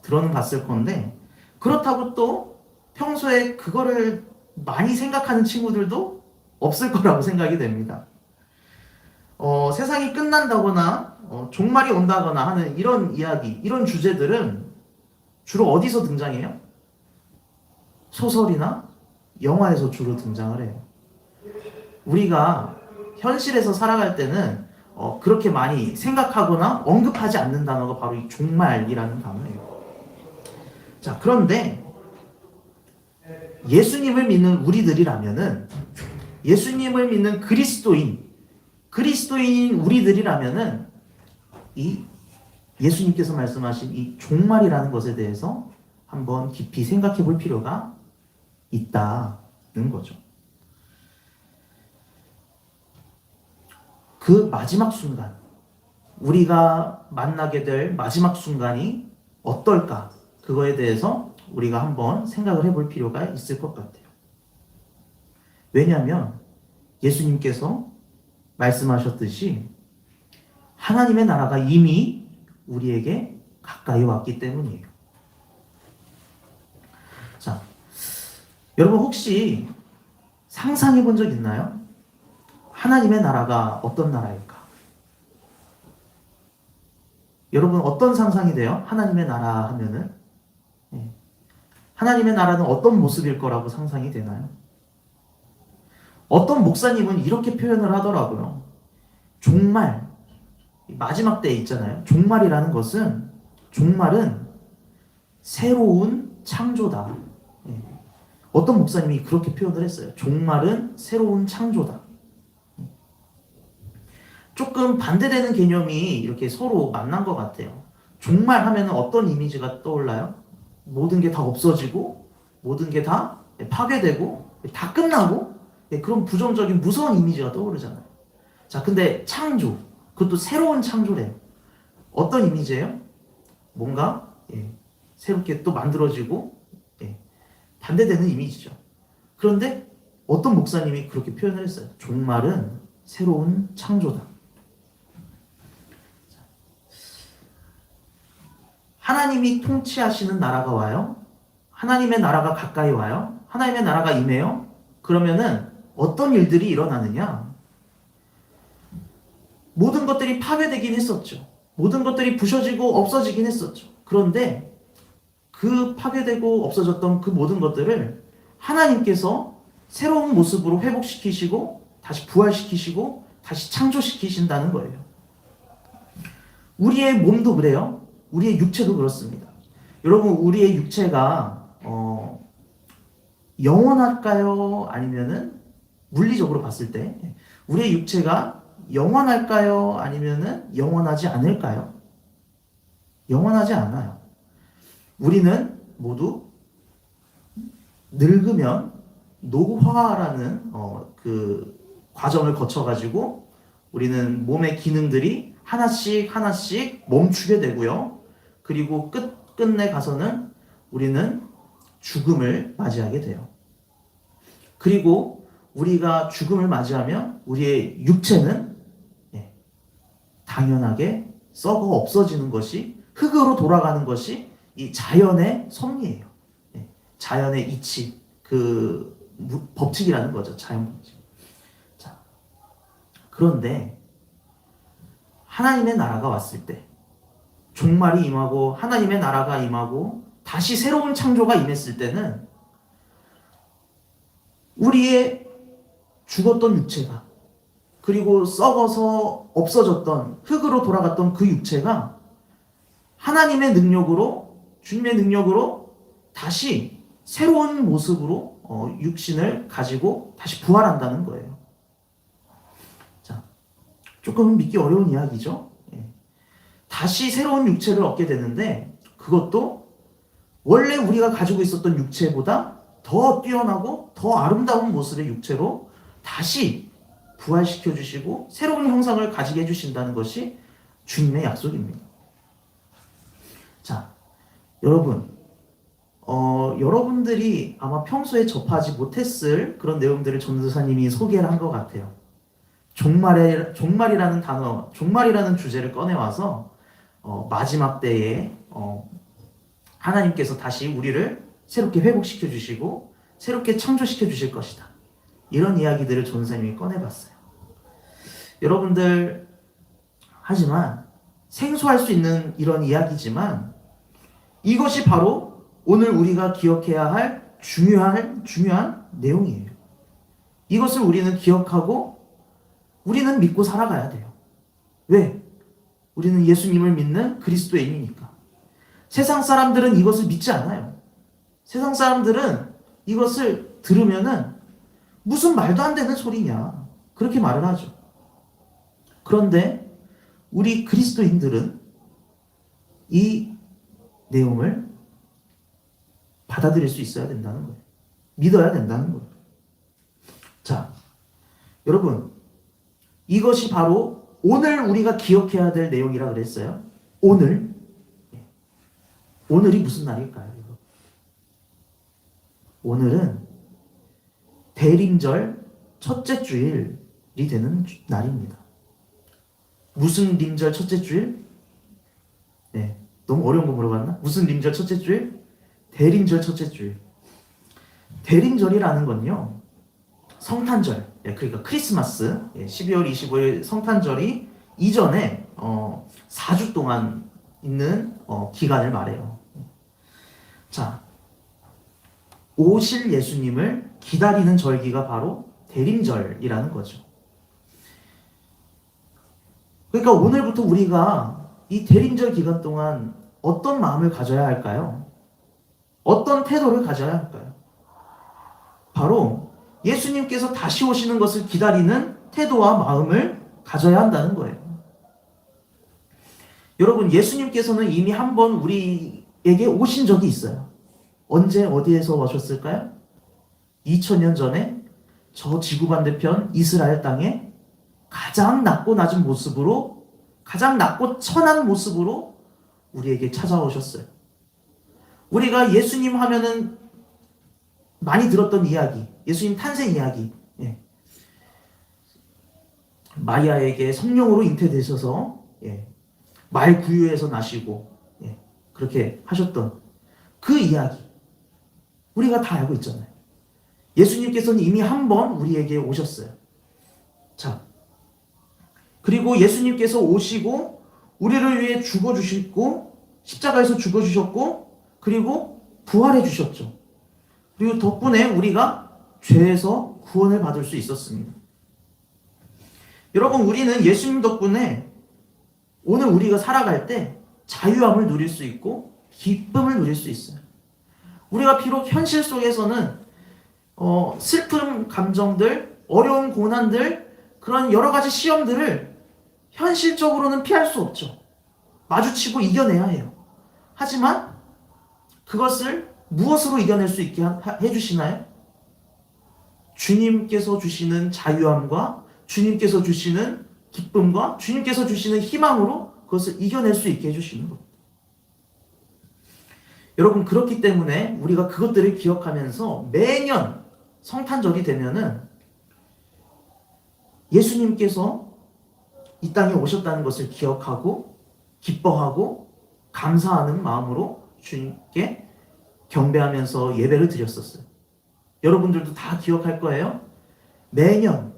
들어는 봤을 건데, 그렇다고 또 평소에 그거를 많이 생각하는 친구들도 없을 거라고 생각이 됩니다. 세상이 끝난다거나, 종말이 온다거나 하는 이런 이야기, 이런 주제들은 주로 어디서 등장해요? 소설이나 영화에서 주로 등장을 해요. 우리가 현실에서 살아갈 때는 그렇게 많이 생각하거나 언급하지 않는 단어가 바로 이 종말이라는 단어예요. 자, 그런데 예수님을 믿는 우리들이라면은, 예수님을 믿는 그리스도인 우리들이라면은 이 예수님께서 말씀하신 이 종말이라는 것에 대해서 한번 깊이 생각해 볼 필요가 있다는 거죠. 그 마지막 순간, 우리가 만나게 될 마지막 순간이 어떨까? 그거에 대해서 우리가 한번 생각을 해볼 필요가 있을 것 같아요. 왜냐하면 예수님께서 말씀하셨듯이 하나님의 나라가 이미 우리에게 가까이 왔기 때문이에요. 자, 여러분 혹시 상상해 본 적 있나요? 하나님의 나라가 어떤 나라일까? 여러분 어떤 상상이 돼요? 하나님의 나라 하면은 하나님의 나라는 어떤 모습일 거라고 상상이 되나요? 어떤 목사님은 이렇게 표현을 하더라고요. 종말, 마지막 때에 있잖아요. 종말은 새로운 창조다. 어떤 목사님이 그렇게 표현을 했어요. 종말은 새로운 창조다. 조금 반대되는 개념이 이렇게 서로 만난 것 같아요. 종말 하면 어떤 이미지가 떠올라요? 모든 게 다 없어지고, 모든 게 다 파괴되고, 다 끝나고, 그런 부정적인 무서운 이미지가 떠오르잖아요. 자, 근데 창조, 그것도 새로운 창조래요. 어떤 이미지예요? 뭔가 새롭게 또 만들어지고 반대되는 이미지죠. 그런데 어떤 목사님이 그렇게 표현을 했어요. 종말은 새로운 창조다. 하나님이 통치하시는 나라가 와요. 하나님의 나라가 가까이 와요. 하나님의 나라가 임해요. 그러면은 어떤 일들이 일어나느냐? 모든 것들이 파괴되긴 했었죠. 모든 것들이 부셔지고 없어지긴 했었죠. 그런데 그 파괴되고 없어졌던 그 모든 것들을 하나님께서 새로운 모습으로 회복시키시고 다시 부활시키시고 다시 창조시키신다는 거예요. 우리의 몸도 그래요. 우리의 육체도 그렇습니다. 여러분, 우리의 육체가 영원할까요? 아니면은 물리적으로 봤을 때 우리의 육체가 영원할까요? 아니면은 영원하지 않을까요? 영원하지 않아요. 우리는 모두 늙으면 노화라는 그 과정을 거쳐가지고 우리는 몸의 기능들이 하나씩 하나씩 멈추게 되고요. 그리고 끝내 가서는 우리는 죽음을 맞이하게 돼요. 그리고 우리가 죽음을 맞이하면 우리의 육체는 당연하게 썩어 없어지는 것이, 흙으로 돌아가는 것이 이 자연의 섭리예요. 자연의 이치, 그 법칙이라는 거죠. 자연 법칙. 자, 그런데 하나님의 나라가 왔을 때, 종말이 임하고 하나님의 나라가 임하고 다시 새로운 창조가 임했을 때는 우리의 죽었던 육체가, 그리고 썩어서 없어졌던 흙으로 돌아갔던 그 육체가 하나님의 능력으로, 주님의 능력으로 다시 새로운 모습으로 육신을 가지고 다시 부활한다는 거예요. 자, 조금 믿기 어려운 이야기죠. 다시 새로운 육체를 얻게 되는데 그것도 원래 우리가 가지고 있었던 육체보다 더 뛰어나고 더 아름다운 모습의 육체로 다시 부활시켜 주시고 새로운 형상을 가지게 해주신다는 것이 주님의 약속입니다. 자, 여러분, 여러분들이 아마 평소에 접하지 못했을 그런 내용들을 전도사님이 소개를 한 것 같아요. 종말이라는 단어, 종말이라는 주제를 꺼내와서 마지막 때에 하나님께서 다시 우리를 새롭게 회복시켜 주시고 새롭게 창조시켜 주실 것이다. 이런 이야기들을 전도사님이 꺼내봤어요. 여러분들, 하지만 생소할 수 있는 이런 이야기지만 이것이 바로 오늘 우리가 기억해야 할 중요한 내용이에요. 이것을 우리는 기억하고 우리는 믿고 살아가야 돼요. 왜? 우리는 예수님을 믿는 그리스도인이니까. 세상 사람들은 이것을 믿지 않아요. 세상 사람들은 이것을 들으면은 무슨 말도 안 되는 소리냐, 그렇게 말을 하죠. 그런데 우리 그리스도인들은 이 내용을 받아들일 수 있어야 된다는 거예요. 믿어야 된다는 거예요. 자, 여러분, 이것이 바로 오늘 우리가 기억해야 될 내용이라 그랬어요. 오늘이 무슨 날일까요? 오늘은 대림절 첫째 주일이 되는 날입니다. 무슨 림절 첫째 주일? 네, 너무 어려운 거 물어봤나? 무슨 림절 첫째 주일? 대림절 첫째 주일. 대림절이라는 건요, 성탄절, 그러니까 크리스마스, 12월 25일 성탄절이 이전에 4주 동안 있는 기간을 말해요. 자, 오실 예수님을 기다리는 절기가 바로 대림절이라는 거죠. 그러니까 오늘부터 우리가 이 대림절 기간 동안 어떤 마음을 가져야 할까요? 어떤 태도를 가져야 할까요? 바로 예수님께서 다시 오시는 것을 기다리는 태도와 마음을 가져야 한다는 거예요. 여러분, 예수님께서는 이미 한 번 우리에게 오신 적이 있어요. 언제 어디에서 오셨을까요? 2000년 전에 저 지구 반대편 이스라엘 땅에 가장 낮고 낮은 모습으로, 가장 낮고 천한 모습으로 우리에게 찾아오셨어요. 우리가 예수님 하면은 많이 들었던 이야기, 예수님 탄생 이야기, 마리아에게 성령으로 잉태되셔서 말 구유에서 나시고 그렇게 하셨던 그 이야기, 우리가 다 알고 있잖아요. 예수님께서는 이미 한 번 우리에게 오셨어요. 자, 그리고 예수님께서 오시고 우리를 위해 죽어주시고 십자가에서 죽어주셨고 그리고 부활해 주셨죠. 그리고 덕분에 우리가 죄에서 구원을 받을 수 있었습니다. 여러분, 우리는 예수님 덕분에 오늘 우리가 살아갈 때 자유함을 누릴 수 있고 기쁨을 누릴 수 있어요. 우리가 비록 현실 속에서는 슬픈 감정들, 어려운 고난들, 그런 여러 가지 시험들을 현실적으로는 피할 수 없죠. 마주치고 이겨내야 해요. 하지만 그것을 무엇으로 이겨낼 수 있게 해주시나요? 주님께서 주시는 자유함과 주님께서 주시는 기쁨과 주님께서 주시는 희망으로 그것을 이겨낼 수 있게 해주시는 겁니다. 여러분, 그렇기 때문에 우리가 그것들을 기억하면서 매년 성탄절이 되면은 예수님께서 이 땅에 오셨다는 것을 기억하고 기뻐하고 감사하는 마음으로 주님께 경배하면서 예배를 드렸었어요. 여러분들도 다 기억할 거예요. 매년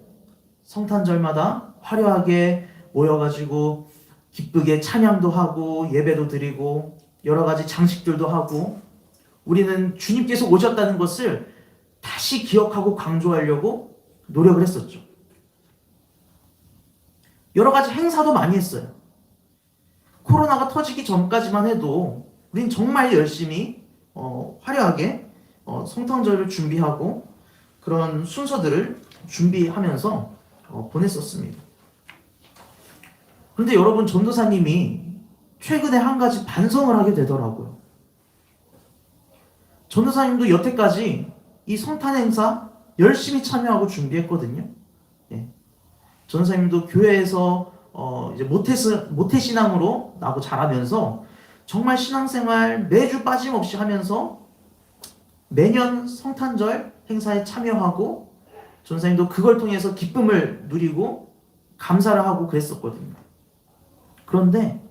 성탄절마다 화려하게 모여가지고 기쁘게 찬양도 하고 예배도 드리고 여러 가지 장식들도 하고 우리는 주님께서 오셨다는 것을 다시 기억하고 강조하려고 노력을 했었죠. 여러 가지 행사도 많이 했어요. 코로나가 터지기 전까지만 해도 우린 정말 열심히 화려하게 성탄절을 준비하고 그런 순서들을 준비하면서 보냈었습니다. 그런데 여러분, 전도사님이 최근에 한 가지 반성을 하게 되더라고요. 전도사님도 여태까지 이 성탄 행사 열심히 참여하고 준비했거든요. 예. 전도사님도 교회에서 이제 모태신앙으로 나고 자라면서 정말 신앙생활 매주 빠짐없이 하면서 매년 성탄절 행사에 참여하고 전도사님도 그걸 통해서 기쁨을 누리고 감사를 하고 그랬었거든요. 그런데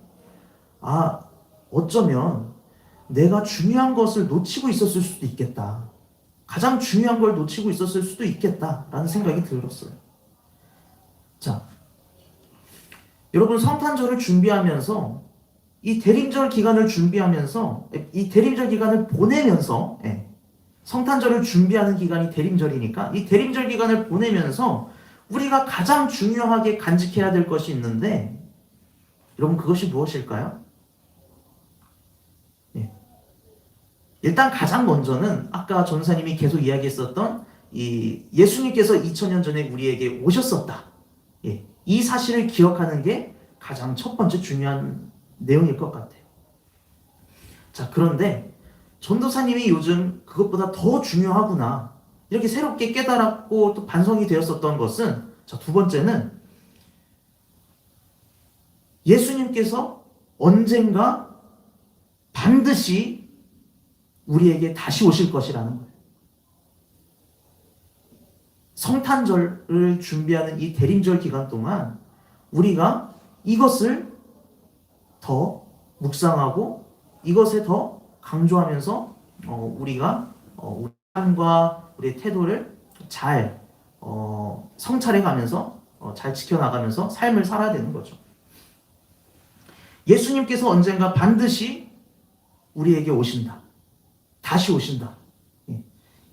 어쩌면 내가 중요한 것을 놓치고 있었을 수도 있겠다. 가장 중요한 걸 놓치고 있었을 수도 있겠다라는 생각이 들었어요. 자, 여러분, 성탄절을 준비하면서 이 대림절 기간을 준비하면서 이 대림절 기간을 보내면서 성탄절을 준비하는 기간이 대림절이니까 이 대림절 기간을 보내면서 우리가 가장 중요하게 간직해야 될 것이 있는데 여러분, 그것이 무엇일까요? 일단 가장 먼저는 아까 전사님이 계속 이야기했었던 이 예수님께서 2000년 전에 우리에게 오셨었다. 이 사실을 기억하는 게 가장 첫 번째 중요한 내용일 것 같아요. 자, 그런데 전도사님이 요즘 그것보다 더 중요하구나 이렇게 새롭게 깨달았고 또 반성이 되었었던 것은, 자, 두 번째는 예수님께서 언젠가 반드시 우리에게 다시 오실 것이라는 거예요. 성탄절을 준비하는 이 대림절 기간 동안 우리가 이것을 더 묵상하고 이것에 더 강조하면서 우리가 우리 삶과 우리의 태도를 잘 성찰해 가면서 잘 지켜나가면서 삶을 살아야 되는 거죠. 예수님께서 언젠가 반드시 우리에게 오신다. 다시 오신다.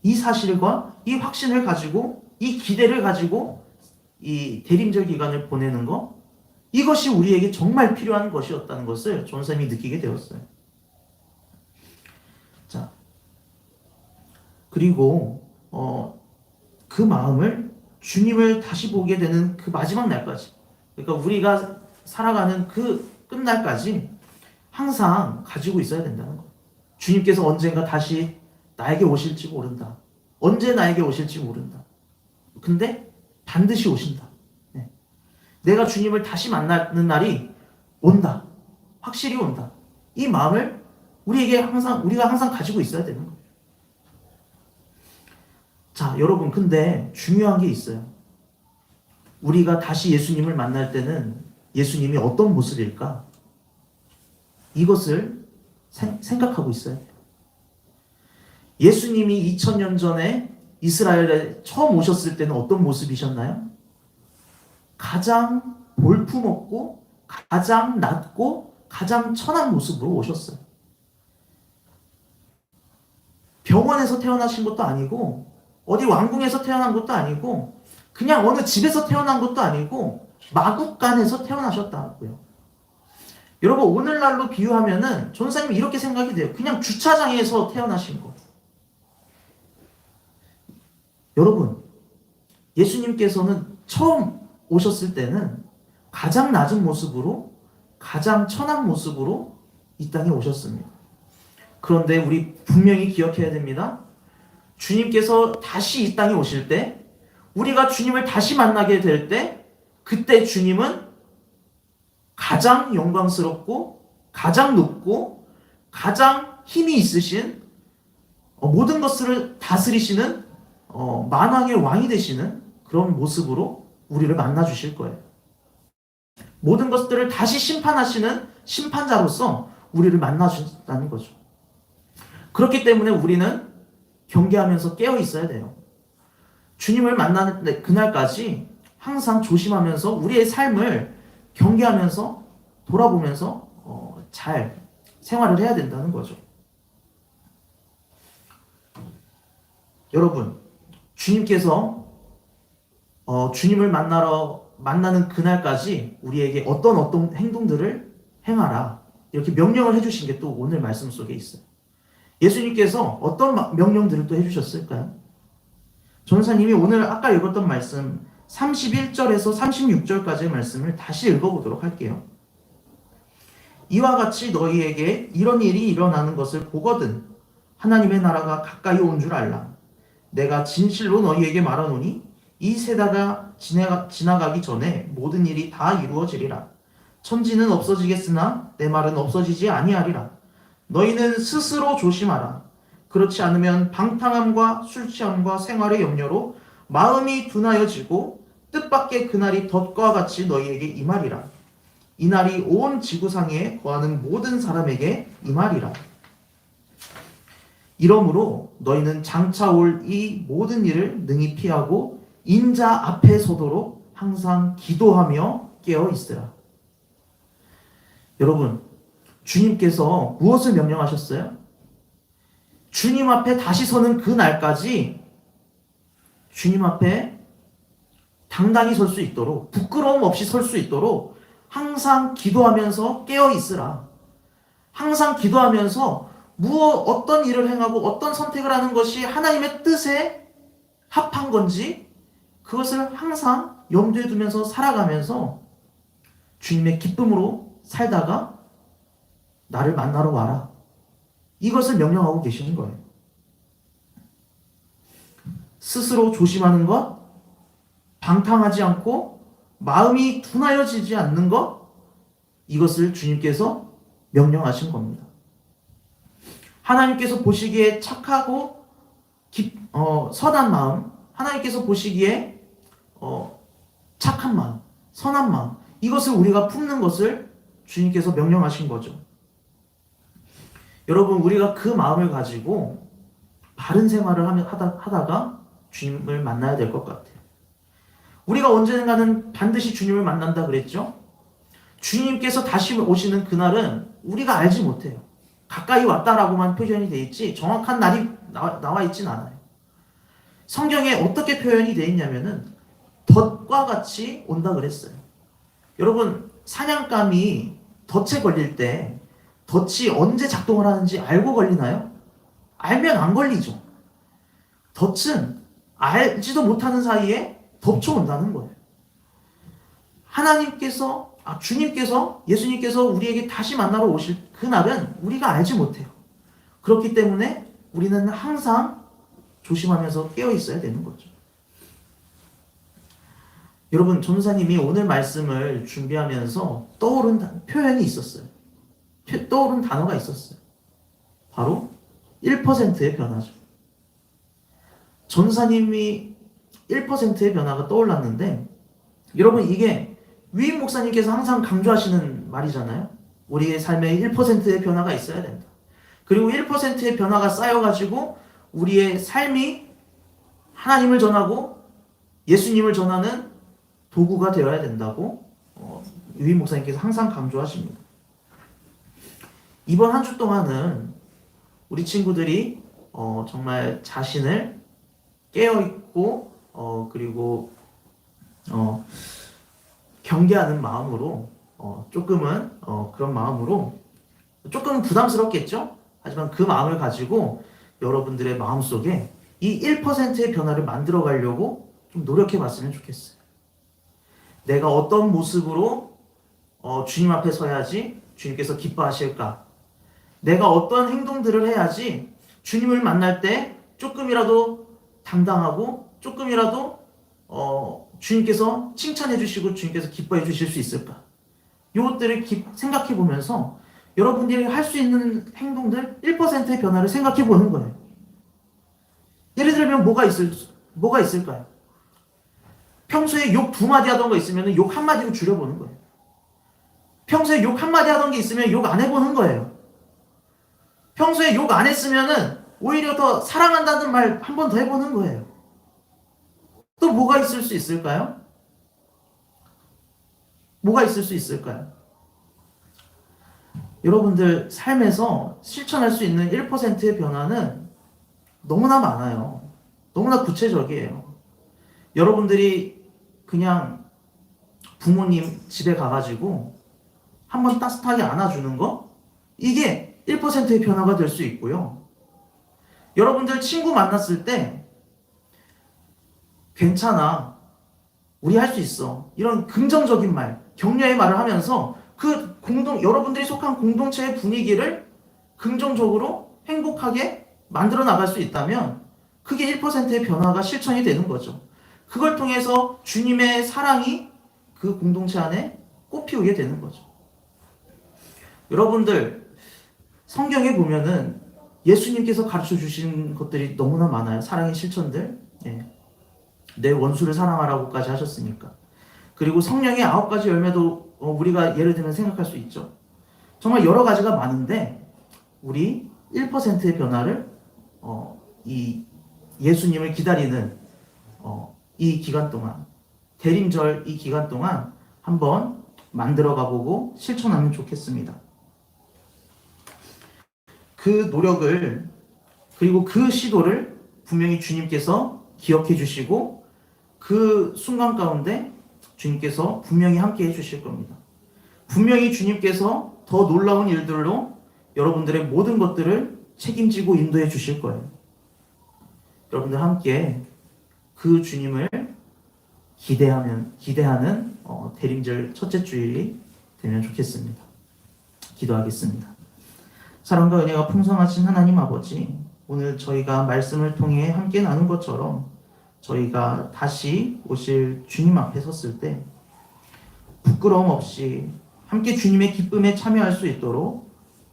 이 사실과 이 확신을 가지고 이 기대를 가지고 이 대림절 기간을 보내는 것, 이것이 우리에게 정말 필요한 것이었다는 것을 전사님이 느끼게 되었어요. 자, 그리고 그 마음을 주님을 다시 보게 되는 그 마지막 날까지, 그러니까 우리가 살아가는 그 끝날까지 항상 가지고 있어야 된다는 거예요. 주님께서 언젠가 다시 나에게 오실지 모른다. 언제 나에게 오실지 모른다. 근데 반드시 오신다. 내가 주님을 다시 만나는 날이 온다. 확실히 온다. 이 마음을 우리가 항상 가지고 있어야 되는 거예요. 자, 여러분, 근데 중요한 게 있어요. 우리가 다시 예수님을 만날 때는 예수님이 어떤 모습일까? 이것을 생각하고 있어야 돼요. 예수님이 2000년 전에 이스라엘에 처음 오셨을 때는 어떤 모습이셨나요? 가장 볼품없고 가장 낮고 가장 천한 모습으로 오셨어요. 병원에서 태어나신 것도 아니고 어디 왕궁에서 태어난 것도 아니고 그냥 어느 집에서 태어난 것도 아니고 마국간에서 태어나셨다고요. 여러분 오늘날로 비유하면은 전사님이 이렇게 생각이 돼요. 그냥 주차장에서 태어나신 거. 여러분 예수님께서는 처음 오셨을 때는 가장 낮은 모습으로 가장 천한 모습으로 이 땅에 오셨습니다. 그런데 우리 분명히 기억해야 됩니다. 주님께서 다시 이 땅에 오실 때 우리가 주님을 다시 만나게 될 때 그때 주님은 가장 영광스럽고 가장 높고 가장 힘이 있으신 모든 것을 다스리시는 만왕의 왕이 되시는 그런 모습으로 우리를 만나 주실 거예요. 모든 것들을 다시 심판하시는 심판자로서 우리를 만나 주신다는 거죠. 그렇기 때문에 우리는 경계하면서 깨어 있어야 돼요. 주님을 만나는 그날까지 항상 조심하면서 우리의 삶을 경계하면서 돌아보면서 잘 생활을 해야 된다는 거죠. 여러분, 주님께서 주님을 만나는 그날까지 우리에게 어떤 행동들을 행하라 이렇게 명령을 해주신 게 또 오늘 말씀 속에 있어요. 예수님께서 어떤 명령들을 또 해주셨을까요? 전사님이 오늘 아까 읽었던 말씀 31절에서 36절까지의 말씀을 다시 읽어보도록 할게요. 이와 같이 너희에게 이런 일이 일어나는 것을 보거든 하나님의 나라가 가까이 온 줄 알라. 내가 진실로 너희에게 말하노니 이 세대가 지나가기 전에 모든 일이 다 이루어지리라. 천지는 없어지겠으나 내 말은 없어지지 아니하리라. 너희는 스스로 조심하라. 그렇지 않으면 방탕함과 술 취함과 생활의 염려로 마음이 둔하여지고 뜻밖의 그날이 덫과 같이 너희에게 임하리라. 이 날이 온 지구상에 거하는 모든 사람에게 임하리라. 이러므로 너희는 장차 올 이 모든 일을 능히 피하고 인자 앞에 서도록 항상 기도하며 깨어 있으라. 여러분, 주님께서 무엇을 명령하셨어요? 주님 앞에 다시 서는 그 날까지 주님 앞에 당당히 설 수 있도록 부끄러움 없이 설 수 있도록 항상 기도하면서 깨어 있으라. 항상 기도하면서 어떤 일을 행하고 어떤 선택을 하는 것이 하나님의 뜻에 합한 건지 그것을 항상 염두에 두면서 살아가면서 주님의 기쁨으로 살다가 나를 만나러 와라. 이것을 명령하고 계시는 거예요. 스스로 조심하는 것, 방탕하지 않고 마음이 둔하여지지 않는 것, 이것을 주님께서 명령하신 겁니다. 하나님께서 보시기에 착하고 선한 마음, 하나님께서 보시기에 착한 마음, 선한 마음, 이것을 우리가 품는 것을 주님께서 명령하신 거죠. 여러분, 우리가 그 마음을 가지고 바른 생활을 하다가 주님을 만나야 될 것 같아요. 우리가 언젠가는 반드시 주님을 만난다 그랬죠? 주님께서 다시 오시는 그날은 우리가 알지 못해요. 가까이 왔다라고만 표현이 되어 있지 정확한 날이 나와 있진 않아요. 성경에 어떻게 표현이 되어 있냐면은 덫과 같이 온다 그랬어요. 여러분, 사냥감이 덫에 걸릴 때 덫이 언제 작동을 하는지 알고 걸리나요? 알면 안 걸리죠. 덫은 알지도 못하는 사이에 덮쳐온다는 거예요. 주님께서, 예수님께서 우리에게 다시 만나러 오실 그날은 우리가 알지 못해요. 그렇기 때문에 우리는 항상 조심하면서 깨어 있어야 되는 거죠. 여러분, 전사님이 오늘 말씀을 준비하면서 떠오른 표현이 있었어요. 떠오른 단어가 있었어요. 바로 1%의 변화죠. 전사님이 1%의 변화가 떠올랐는데, 여러분, 이게 위임 목사님께서 항상 강조하시는 말이잖아요. 우리의 삶에 1%의 변화가 있어야 된다. 그리고 1%의 변화가 쌓여가지고 우리의 삶이 하나님을 전하고 예수님을 전하는 도구가 되어야 된다고 유인 목사님께서 항상 강조하십니다. 이번 한 주 동안은 우리 친구들이 정말 자신을 깨어있고 그리고 경계하는 마음으로 조금은 그런 마음으로 조금은 부담스럽겠죠? 하지만 그 마음을 가지고 여러분들의 마음속에 이 1%의 변화를 만들어 가려고 좀 노력해 봤으면 좋겠어요. 내가 어떤 모습으로 주님 앞에 서야지 주님께서 기뻐하실까? 내가 어떤 행동들을 해야지 주님을 만날 때 조금이라도 당당하고 조금이라도 주님께서 칭찬해 주시고 주님께서 기뻐해 주실 수 있을까? 이것들을 생각해 보면서 여러분들이 할 수 있는 행동들 1%의 변화를 생각해 보는 거예요. 예를 들면 뭐가 있을까요? 평소에 욕 2마디 하던 거 있으면 욕 1마디로 줄여보는 거예요. 평소에 욕 1마디 하던 게 있으면 욕 안 해보는 거예요. 평소에 욕 안 했으면은 오히려 더 사랑한다는 말 한 번 더 해보는 거예요. 또 뭐가 있을 수 있을까요? 뭐가 있을 수 있을까요? 여러분들 삶에서 실천할 수 있는 1%의 변화는 너무나 많아요. 너무나 구체적이에요. 여러분들이 그냥 부모님 집에 가가지고 한번 따뜻하게 안아주는 거? 이게 1%의 변화가 될 수 있고요. 여러분들 친구 만났을 때 괜찮아, 우리 할 수 있어, 이런 긍정적인 말, 격려의 말을 하면서 여러분들이 속한 공동체의 분위기를 긍정적으로 행복하게 만들어 나갈 수 있다면 그게 1%의 변화가 실천이 되는 거죠. 그걸 통해서 주님의 사랑이 그 공동체 안에 꽃피우게 되는 거죠. 여러분들 성경에 보면은 예수님께서 가르쳐 주신 것들이 너무나 많아요. 사랑의 실천들. 내 원수를 사랑하라고까지 하셨으니까. 그리고 성령의 9가지 열매도 우리가 예를 들면 생각할 수 있죠. 정말 여러 가지가 많은데 우리 1%의 변화를 이 예수님을 기다리는 이 기간 동안, 대림절 이 기간 동안 한번 만들어가 보고 실천하면 좋겠습니다. 그 노력을 그리고 그 시도를 분명히 주님께서 기억해 주시고 그 순간 가운데 주님께서 분명히 함께 해주실 겁니다. 분명히 주님께서 더 놀라운 일들로 여러분들의 모든 것들을 책임지고 인도해 주실 거예요. 여러분들 함께 그 주님을 기대하는 대림절 첫째 주일이 되면 좋겠습니다. 기도하겠습니다. 사랑과 은혜가 풍성하신 하나님 아버지, 오늘 저희가 말씀을 통해 함께 나눈 것처럼 저희가 다시 오실 주님 앞에 섰을 때 부끄러움 없이 함께 주님의 기쁨에 참여할 수 있도록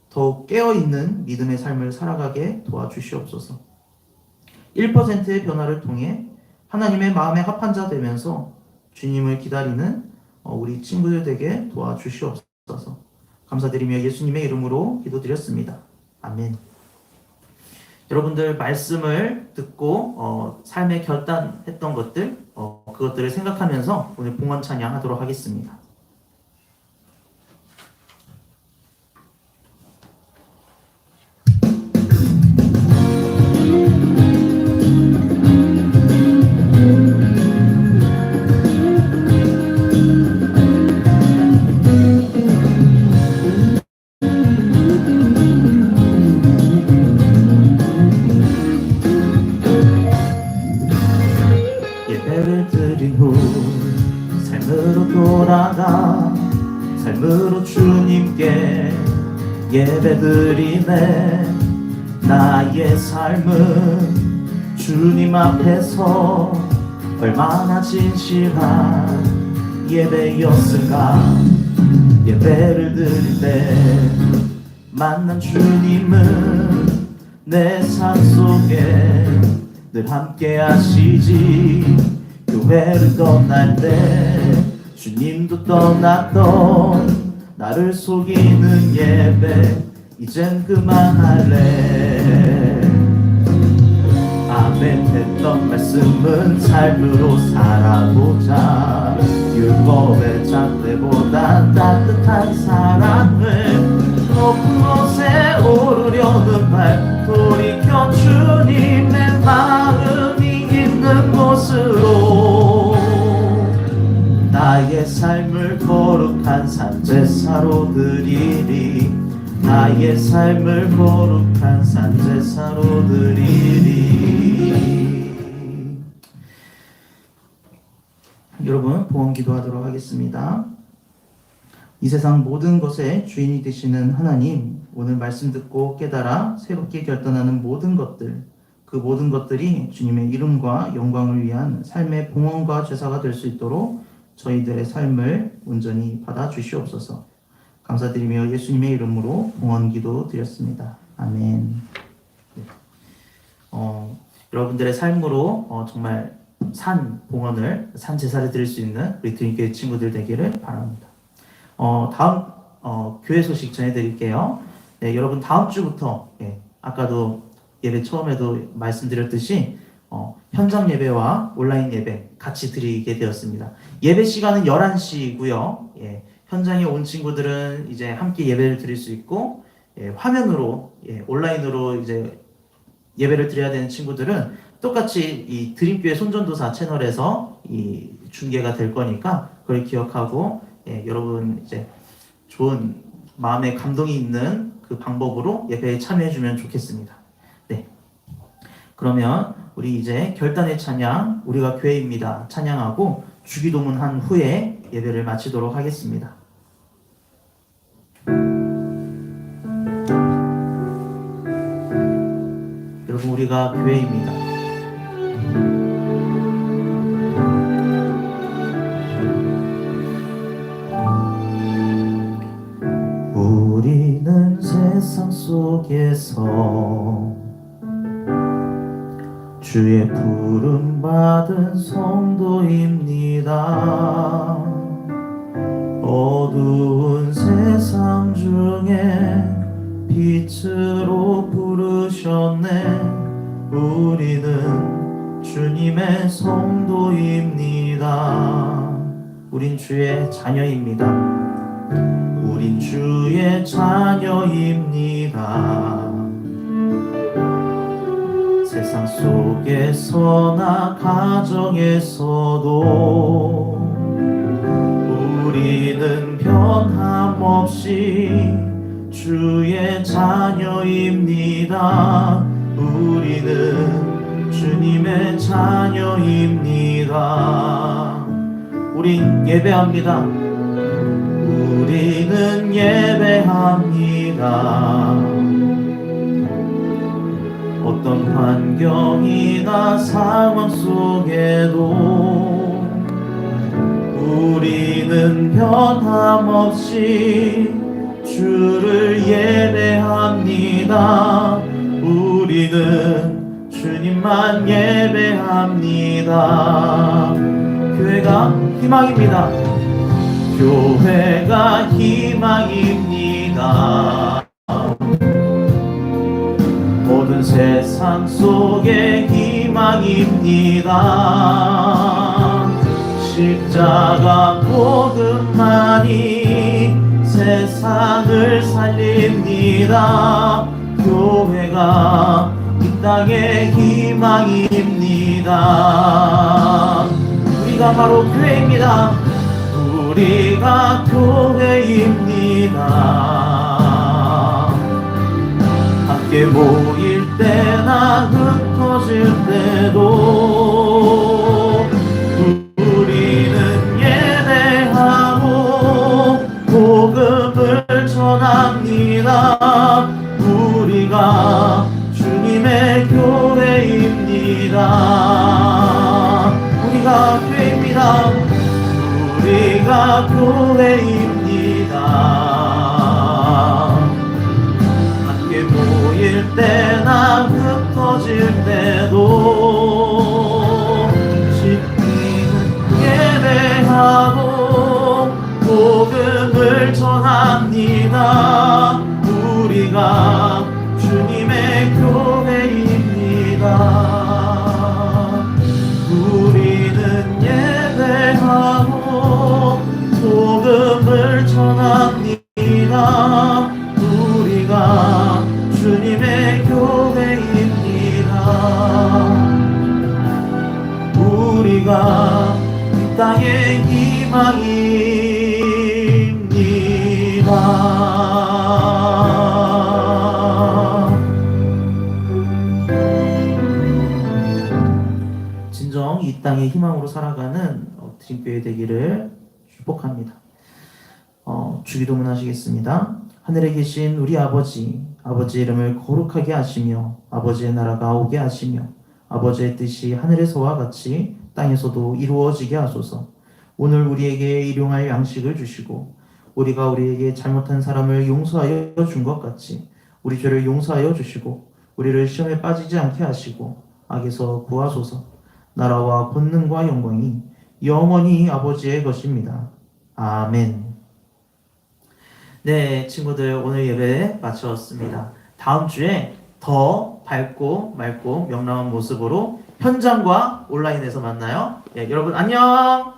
더욱 깨어있는 믿음의 삶을 살아가게 도와주시옵소서. 1%의 변화를 통해 하나님의 마음에 합한 자 되면서 주님을 기다리는 우리 친구들 되게 도와주시옵소서. 감사드리며 예수님의 이름으로 기도드렸습니다. 아멘. 여러분들 말씀을 듣고 삶에 결단했던 것들 그것들을 생각하면서 오늘 봉헌 찬양하도록 하겠습니다. 삶으로 주님께 예배드리네. 나의 삶은 주님 앞에서 얼마나 진실한 예배였을까. 예배를 드릴 때 만난 주님은 내 삶 속에 늘 함께 하시지. 교회를 떠날 때 주님도 떠났던 나를 속이는 예배 이젠 그만할래. 아멘. 마음에 했던 말씀은 삶으로 살아보자. 율법의 잣대보다 따뜻한 사랑을 높은 곳에 오르려는 말 돌이켜 주님의 마음이 있는 곳으로 나의 삶을 거룩한 산 제사로 드리리. 나의 삶을 거룩한 산 제사로 드리리. 여러분 봉헌 기도하도록 하겠습니다. 이 세상 모든 것의 주인이 되시는 하나님, 오늘 말씀 듣고 깨달아 새롭게 결단하는 모든 것들, 그 모든 것들이 주님의 이름과 영광을 위한 삶의 봉헌과 제사가 될 수 있도록 저희들의 삶을 온전히 받아 주시옵소서. 감사드리며 예수님의 이름으로 봉헌 기도 드렸습니다. 아멘. 여러분들의 삶으로 정말 산 봉헌을, 산 제사를 드릴 수 있는 우리 드림교회 친구들 되기를 바랍니다. 다음 교회 소식 전해드릴게요. 네, 여러분 다음 주부터 아까도 예배 처음에도 말씀드렸듯이 현장 예배와 온라인 예배 같이 드리게 되었습니다. 예배 시간은 11시고요. 현장에 온 친구들은 이제 함께 예배를 드릴 수 있고, 화면으로 온라인으로 이제 예배를 드려야 되는 친구들은 똑같이 이 드림교회 손전도사 채널에서 이 중계가 될 거니까 그걸 기억하고 여러분 이제 좋은 마음에 감동이 있는 그 방법으로 예배에 참여해 주면 좋겠습니다. 네. 그러면 우리 이제 결단의 찬양, 우리가 교회입니다 찬양하고 주기도문 한 후에 예배를 마치도록 하겠습니다. 여러분, 우리가 교회입니다. 우리는 세상 속에서 주의 부름 받은 성도입니다. 어두운 세상 중에 빛으로 부르셨네. 우리는 주님의 성도입니다. 우린 주의 자녀입니다. 우린 주의 자녀입니다. 세상 속에서나 가정에서도 우리는 변함없이 주의 자녀입니다. 우리는 주님의 자녀입니다. 우린 예배합니다. 우리는 예배합니다. 어떤 환경이나 상황 속에도 우리는 변함없이 주를 예배합니다. 우리는 주님만 예배합니다. 교회가 희망입니다. 교회가 희망입니다. 모든 세상 속에 희망입니다. 십자가 복음만이 세상을 살립니다. 교회가 이 땅의 희망입니다. 우리가 바로 교회입니다. 우리가 교회입니다. 함께 모일 때나 흩어질 때도 우리는 예배하고 복음을 전합니다. 우리가 주님의 교회입니다. 우리가 교회입니다. 우리가 교회입니다. 함께 모일 때나 흩어질 때도 집기는 예배하고 복음을 전합니다. 우리가 주님의 교회입니다. 땅의 희망입니다. 진정 이 땅의 희망으로 살아가는 드림교회 되기를 축복합니다. 주기도문 하시겠습니다. 하늘에 계신 우리 아버지, 아버지의 이름을 거룩하게 하시며 아버지의 나라가 오게 하시며 아버지의 뜻이 하늘에서와 같이 땅에서도 이루어지게 하소서. 오늘 우리에게 일용할 양식을 주시고 우리가 우리에게 잘못한 사람을 용서하여 준 것 같이 우리 죄를 용서하여 주시고 우리를 시험에 빠지지 않게 하시고 악에서 구하소서. 나라와 권능과 영광이 영원히 아버지의 것입니다. 아멘. 네, 친구들 오늘 예배 마쳤습니다. 다음 주에 더 밝고 맑고 명랑한 모습으로 현장과 온라인에서 만나요. 네, 여러분 안녕.